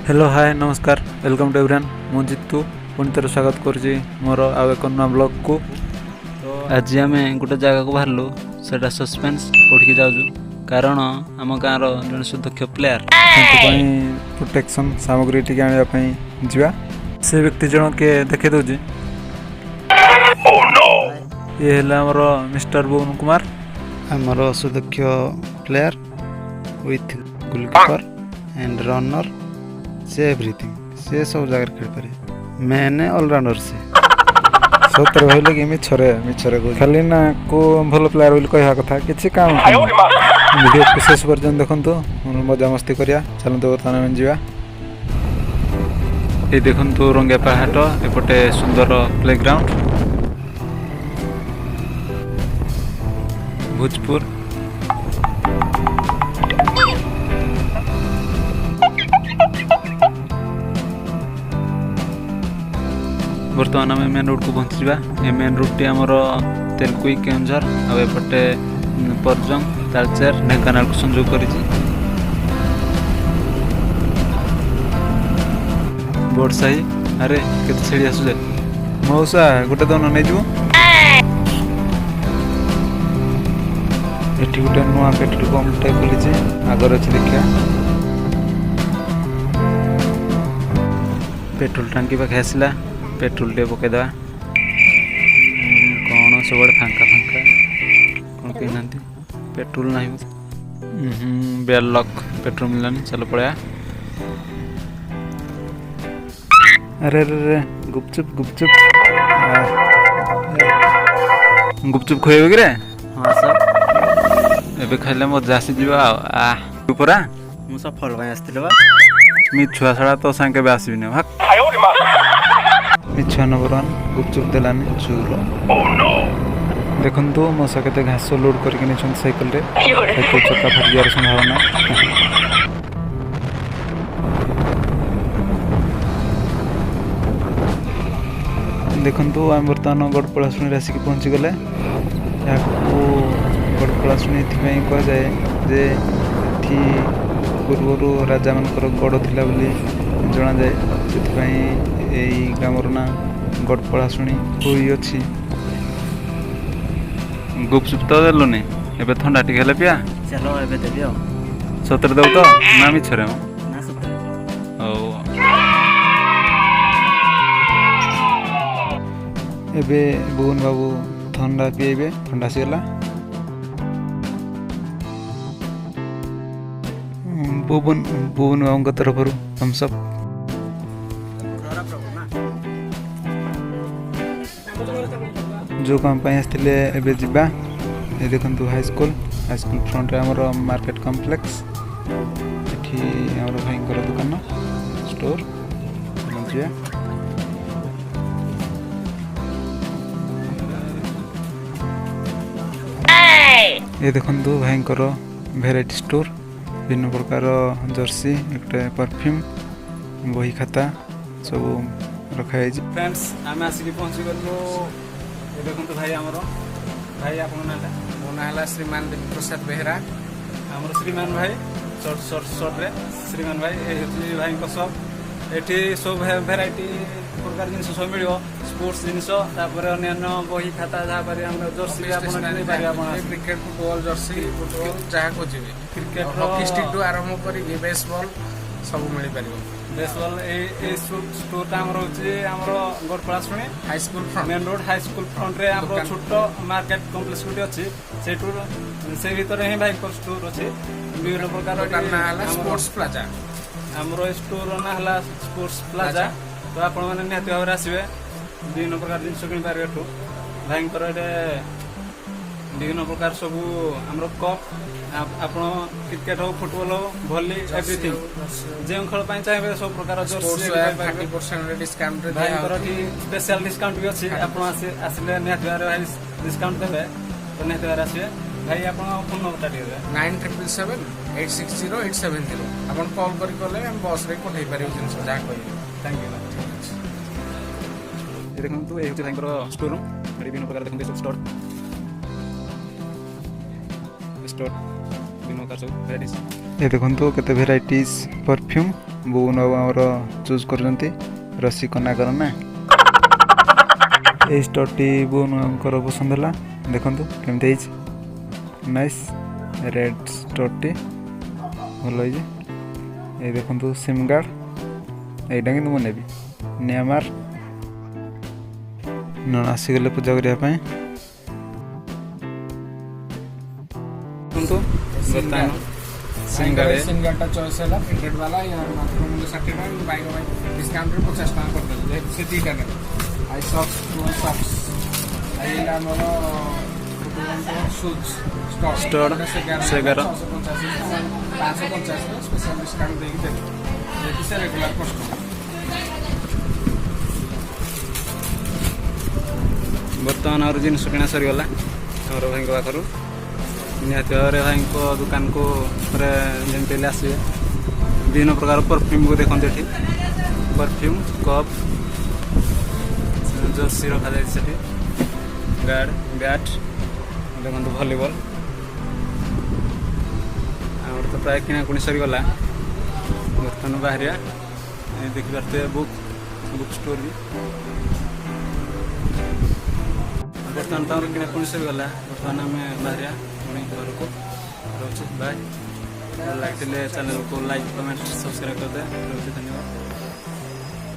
Hello hi नमस्कार welcome to everyone मु जितू पुणी थर स्वागत करुँची मोर आउ एक नुआ ब्लॉग को। तो आज आम गोटे जगह को बाहरलु सेटा सस्पेंस उठिक जाऊँ कारण आम गाँव जन सुदक्ष प्लेयर प्रोटेक्शन सामग्री टी आने जा से व्यक्ति जन के देखे दूची ये आमर मिस्टर भुवन कुमार आमर सुदक्ष player with goalkeeper and runner से एवरीथिंग से सब जगह खेल पारे मैंने ऑलराउंडर से सतर भाई कि मिछरे खाली ना को भल प्लेयर बोली कहवा कथा किसी काम वीडियो को शेष पर्यंत देखंतु मजा मस्ती करिया चलते बर्तमान जावा ये देखंतु रंगे पहाड़ एपटे सुंदर प्लेग्राउंड भोजपुर बर्तमान आम मेन रोड को पहुँची जा मेन रोड टी आमर तेलकुई केउझर आउपटे परजंग तालचेर ढेंकानाल को संजोग कर बोर्डसाही अरे केते छेड़ी आसुजे मौसा गोटे दन नहीं जीव एटी गोटे नुआ पेट्रोल पंप टाइप खुली आगर अच्छी देखिया पेट्रोल टांकी पाखे आसला पेट्रोल टे पकईदा कौन सब फांका फांका कौन कही ना पेट्रोल ना बेल लक पेट्रोल मिलानी चलो पड़ा अरे अरे गुपचुप गुपचुप गुपचुप खुएब कि हाँ सर एबे खाइले मजा आसीजा परा मु सफल आसती मिछुआ छड़ा तो सागे भी आसबिन भाग मिछुआ नंबर 1 गुपचुप देलानी चूर देखु मौसा के घास लोड करके साइकिल चक्का फाटिजार संभावना देखु आम बर्तमान गड़पड़ाशुणी आसिक पहुँची गले गड़पड़ाशुणी कह जाए जे पूर्वर राजा मानकर गड़ थिला बोली जना जाए से ग्रामर ना गड़पड़ाशुणी हुई अच्छी गुपचुप तो देलुनि एबे ठंडा टी हेले पिया चलो एबे देबी सतर देव तो ना मिछरे ना सतर एबे बुन बाबू ठंडा पीबे ठंडा सीगला बुबन बाबू तरफ थम्सअप जो काम आसते एबे जीवा ये देखु हाई स्कूल फ्रंट रे हमर मार्केट कॉम्प्लेक्स एठी हमर भाईंकर दुकान स्टोर जीवा ये देखु भाईंकर भेराइटी स्टोर विभिन्न प्रकार जर्सी एक परफ्यूम बही खाता सब रखाई फ्रेंड्स आम आसिक पहुँची गलु ये देखो भाई आमर भाई आप मो ना श्रीमान देवी प्रसाद बेहरा आमर श्रीमान भाई सर्ट रे श्रीमान भाई ये भाई सब ये सब भेराइटी प्रकार जिन सब मिल स्पोर्ट्स जिन अन्य बही खाता जहाँ Jersey cricket football Jersey football जहाँ खोजे क्रिकेट हॉकी स्टिक टू आरंभ कर बेसबॉल सब मिल पार बेसबॉल ये स्टोर आमर Gadapadashuni high school front main road high school front रे छोट मार्केट कॉम्प्लेक्स गोटे अच्छी से भीतर ही भाई स्टोर अच्छी विभिन्न प्रकार ना स्पोर्ट्स प्लाजा आमर स्टोर ना स्पोर्ट्स प्लाजा तो आपण मैंने निहत भाव आसवे विभिन्न प्रकार जिन कि पारे भाई विभिन्न प्रकार सब आमर कप आप क्रिकेट हो फुटबॉल हो भली एवरीथिंग जो खेल चाहिए सब प्रकार स्पेशल डिस्काउंट भी अच्छी आसले निहत भाव डिस्काउंट देवे तो निहत भाव आसवे भाई आप फोन नंबर दे 9777 860 870 आप कॉल करें बस रे पठे पारे जिन जहाँ कह थैंक यू देखो ये भाई स्टोर रूम विभिन्न प्रकार देखते स्टोर विभिन्न प्रकार सब भेराइटिज ये देखो केते भेराइटीज परफ्यूम बोन आमर चूज कर रसी कना करना ये स्टोरटी बोन पसंद है देखो केमती नाइस रेड स्टोरटी भल ये देखो सिम गार्ड यहाँ कि मुझे नियमार न आसीगले पूजा करने सिंगाटा चॉइस है प्रिंटेड वाला या मात्र मूल्य 60 टका बाइक बाइक डिस्काउंट 50 टका कर दे से दीटा ने आई सॉक्स सॉक्स आई हमर शूज स्टोर से 11 550 स्पेशल डिस्काउंट देगी दे ये से रेगुलर कस्टमर बर्तमान और जिन किଣା सरीगला आमर भाई पाखर निहत भाव भाई दुकान को जमी आसवे विभिन्न प्रकार परफ्यूम को देखते ये परफ्यूम कप जर्सी रखा जाए गार्ड बैट देखो भलीबल आम तो प्राय किणाकुणी सरीगला बर्तमान बाहर देखिए बुक स्टोर भी बर्तमान तो किणाकुणी सरीगला बर्तमान आम बाहर घर को रोचे बाय लाइक चैनल को लाइक कमेंट सब्सक्राइब कर दे धन्यवाद।